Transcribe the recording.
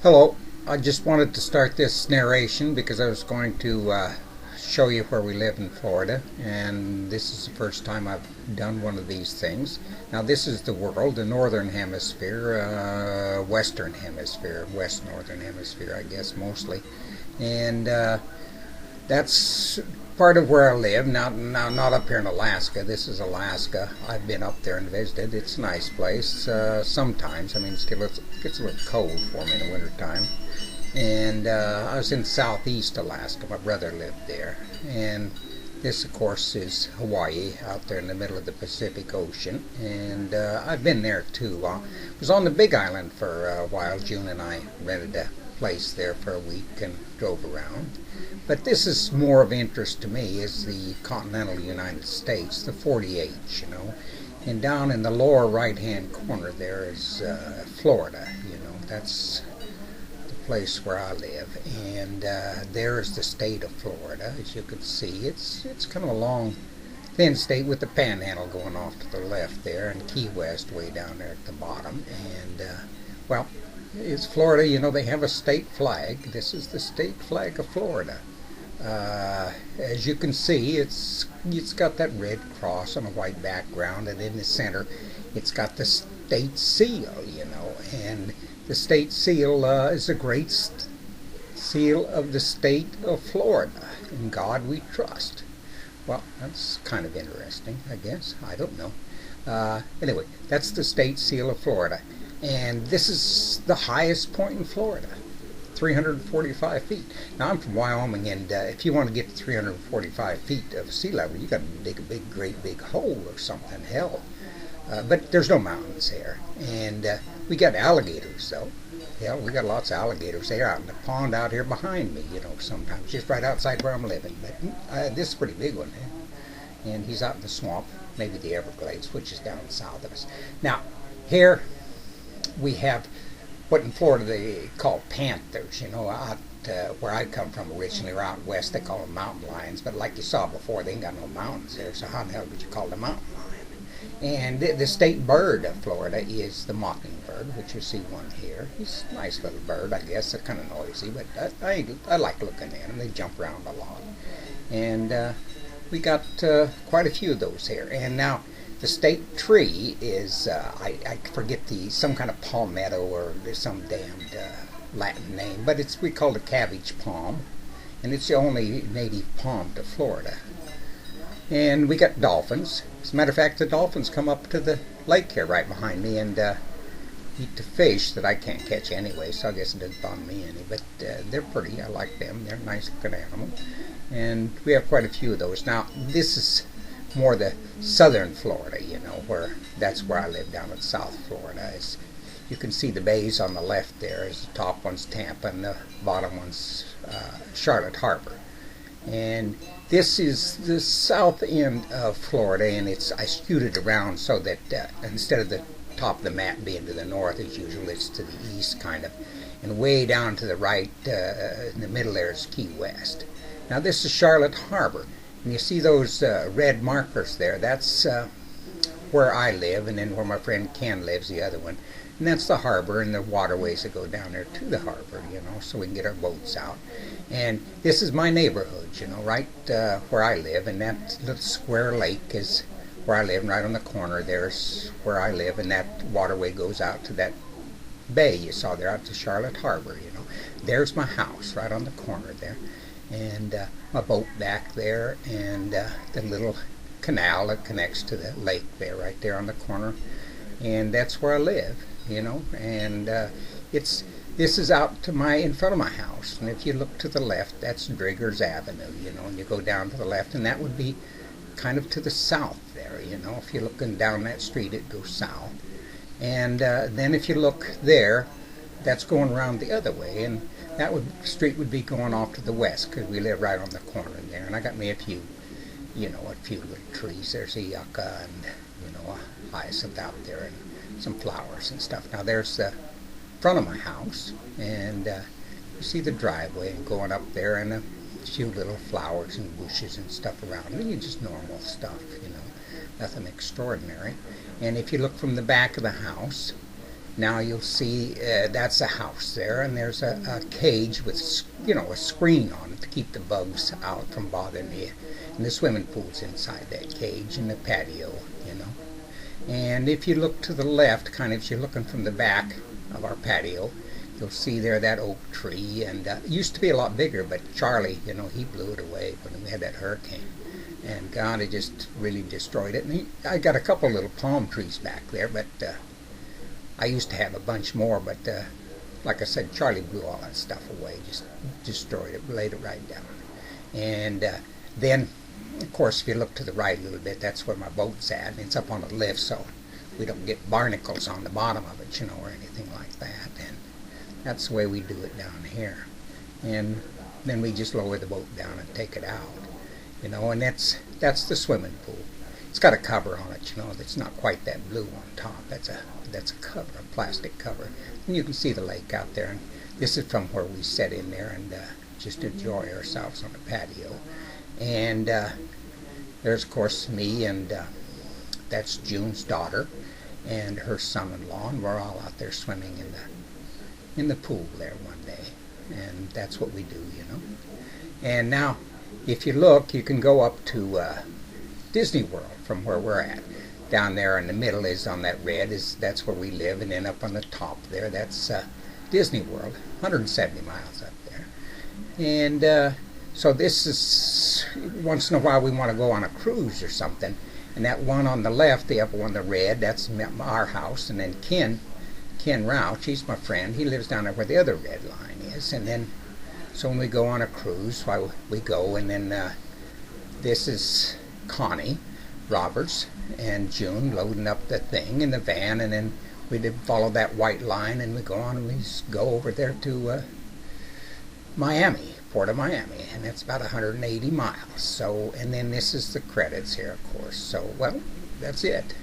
Hello, I just wanted to start this narration because I was going to show you where we live in Florida, and this is the first time I've done one of these things. Now this is the world, the northern hemisphere, western hemisphere, west northern hemisphere I guess mostly, and that's part of where I live. Now, not up here in Alaska. This is Alaska. I've been up there and visited. It's a nice place. Sometimes, I mean, it gets a little cold for me in the wintertime. And I was in southeast Alaska. My brother lived there. And this, of course, is Hawaii, out there in the middle of the Pacific Ocean. And I've been there too. I was on the Big Island for a while. June and I rented a place there for a week and drove around. But this is more of interest to me is the continental United States, the 48, you know. And down in the lower right-hand corner there is Florida, you know. That's the place where I live. And there is the state of Florida, as you can see. It's kind of a long, thin state with the panhandle going off to the left there, and Key West way down there at the bottom. And, well, it's Florida, you know, they have a state flag. This is the state flag of Florida. As you can see, it's got that red cross on a white background, and in the center it's got the state seal, you know, and the state seal is a great seal of the state of Florida. In God we trust. Well, that's kind of interesting, I guess. I don't know. Anyway, that's the state seal of Florida, and this is the highest point in Florida. 345 feet. Now I'm from Wyoming, and if you want to get to 345 feet of sea level, you got to dig a great big hole or something. Hell, but there's no mountains here, and we got alligators though. Yeah, we got lots of alligators there out in the pond out here behind me. You know, sometimes just right outside where I'm living. But this is a pretty big one, and he's out in the swamp, maybe the Everglades, which is down south of us. Now here we have what in Florida they call panthers, you know, out where I come from originally, or out west, they call them mountain lions, but like you saw before, they ain't got no mountains there, so how the hell would you call them a mountain lion? And the state bird of Florida is the mockingbird, which you see one here. He's a nice little bird, I guess. They're kind of noisy, but I like looking at them. They jump around a lot. And we got quite a few of those here. And now, the state tree is, I forget some kind of palmetto, or there's some damned Latin name, but we call it cabbage palm, and it's the only native palm to Florida. And we got dolphins. As a matter of fact, the dolphins come up to the lake here right behind me and eat the fish that I can't catch anyway, so I guess it doesn't bother me any, but they're pretty. I like them. They're nice looking animals. And we have quite a few of those. Now, this is more the southern Florida, you know, that's where I live, down in South Florida. You can see the bays on the left there. The top one's Tampa and the bottom one's Charlotte Harbor. And this is the south end of Florida, and I skewed it around so that instead of the top of the map being to the north as usual, it's to the east kind of, and way down to the right in the middle there is Key West. Now this is Charlotte Harbor. And you see those red markers there, that's where I live, and then where my friend Ken lives, the other one. And that's the harbor and the waterways that go down there to the harbor, you know, so we can get our boats out. And this is my neighborhood, you know, right where I live, and that little square lake is where I live, and right on the corner there's where I live, and that waterway goes out to that bay you saw there, out to Charlotte Harbor, you know. There's my house right on the corner there. And my boat back there, and the little canal that connects to the lake there, right there on the corner, and that's where I live, you know. And this is out to in front of my house, and if you look to the left, that's Driggers Avenue, you know, and you go down to the left, and that would be kind of to the south there, you know. If you're looking down that street, it goes south, and then if you look there, that's going around the other way, and that street would be going off to the west, because we live right on the corner there. And I got me a few little trees. There's a yucca and, you know, a hyacinth out there, and some flowers and stuff. Now there's the front of my house, and you see the driveway and going up there, and a few little flowers and bushes and stuff around. And just normal stuff, you know, nothing extraordinary. And if you look from the back of the house, Now you'll see that's a house there, and there's a cage with, you know, a screen on it to keep the bugs out from bothering you. And the swimming pool's inside that cage, and the patio, you know. And if you look to the left, kind of, if you're looking from the back of our patio, you'll see there that oak tree, and it used to be a lot bigger, but Charlie, you know, he blew it away when we had that hurricane. And God, it just really destroyed it. And I got a couple little palm trees back there, but I used to have a bunch more, but like I said, Charlie blew all that stuff away, just destroyed it, laid it right down. And then, of course, if you look to the right a little bit, that's where my boat's at. And it's up on a lift, so we don't get barnacles on the bottom of it, you know, or anything like that. And that's the way we do it down here. And then we just lower the boat down and take it out, you know, and that's the swimming pool. It's got a cover on it, you know, that's not quite that blue on top. That's a cover, a plastic cover. And you can see the lake out there. And this is from where we sit in there and just enjoy ourselves on the patio. And there's, of course, me, and that's June's daughter and her son-in-law, and we're all out there swimming in the pool there one day. And that's what we do, you know. And now, if you look, you can go up to Disney World from where we're at. Down there in the middle is on that red, that's where we live, and then up on the top there, that's Disney World, 170 miles up there. And so this is, once in a while we want to go on a cruise or something, and that one on the left, the upper one, the red, that's our house. And then Ken Rauch, he's my friend, he lives down there where the other red line is. And then, so when we go on a cruise, we go, and then this is Connie Roberts and June loading up the thing in the van, and then we follow that white line, and we go on, and we go over there to Miami, Port of Miami, and it's about 180 miles. So, and then this is the credits here, of course. So, well, that's it.